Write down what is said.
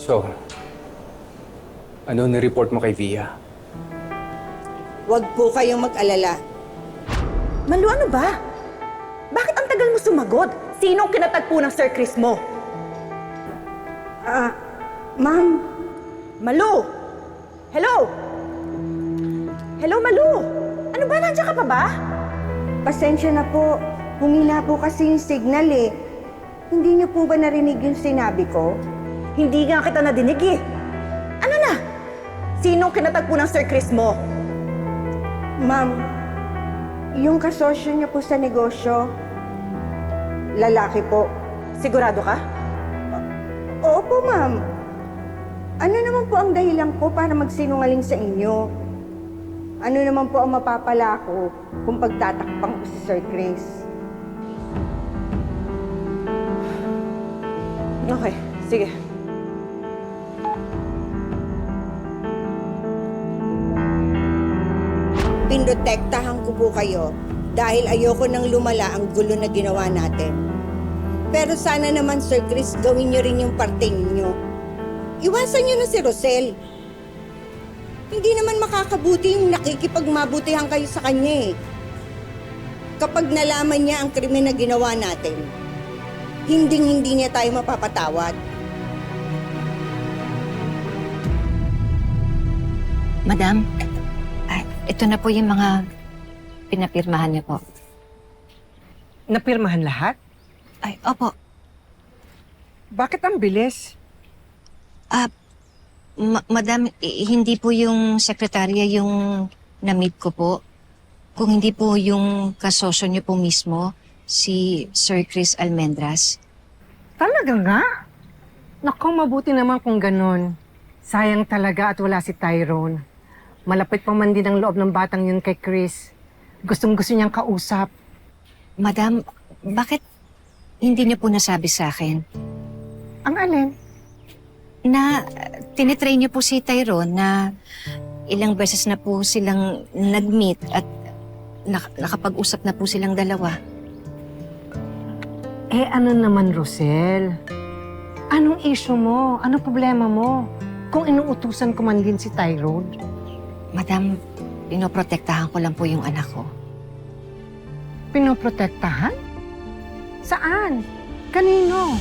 So, ano ni-report mo kay Via? Huwag po kayong mag-alala. Malu, ano ba? Bakit ang tagal mo sumagot? Sinong kinatagpo ng Sir Chris mo? Ma'am, Malu! Hello? Hello, Malu? Ano ba? Nandiyan ka pa ba? pasensya na po. Humina po kasi yung signal eh. Hindi niyo po ba narinig yung sinabi ko? Hindi nga kita nadinig eh. Ano na? Sinong kinatagpo ng Sir Chris mo? Ma'am, yung kasosyo niyo po sa negosyo, lalaki po. Sigurado ka? Opo, ma'am. Ano naman po ang dahilan ko para magsinungaling sa inyo? Ano naman po ang mapapala ko kung pagtatakpang ko si Sir Chris? Okay, sige. Pinotektahan ko po kayo dahil ayoko nang lumala ang gulo na ginawa natin. Pero sana naman, Sir Chris, gawin niyo rin yung parte ninyo. Iwasan niyo na si Rosel. Hindi naman makakabuti yung nakikipagmabutihan kayo sa kanya eh. Kapag nalaman niya ang krimen na ginawa natin, hindi niya tayo mapapatawad. Madam, ito na po yung mga pinapirmahan niyo po. Napirmahan lahat? Ay, opo. Bakit ang bilis? Madam, hindi po yung sekretarya yung na-meet ko po. Kung hindi po yung kasosyo niyo po mismo, si Sir Chris Almendras. Talaga nga? Naku, mabuti naman kung ganon. Sayang talaga at wala si Tyrone. Malapit pa man din ang loob ng batang yun kay Chris. Gustong-gusto niyang kausap. Madam, bakit hindi niyo po nasabi sa akin Ang alin? na tinitrain niyo po si Tyrone na ilang beses na po silang nag-meet at nakapag-usap na po silang dalawa? Eh ano naman, Rosel? Anong issue mo? Anong problema mo? Kung inuutusan ko man din si Tyrone? Madam, pinoprotektahan ko lang po yung anak ko. Pinoprotektahan? Saan? Kanino?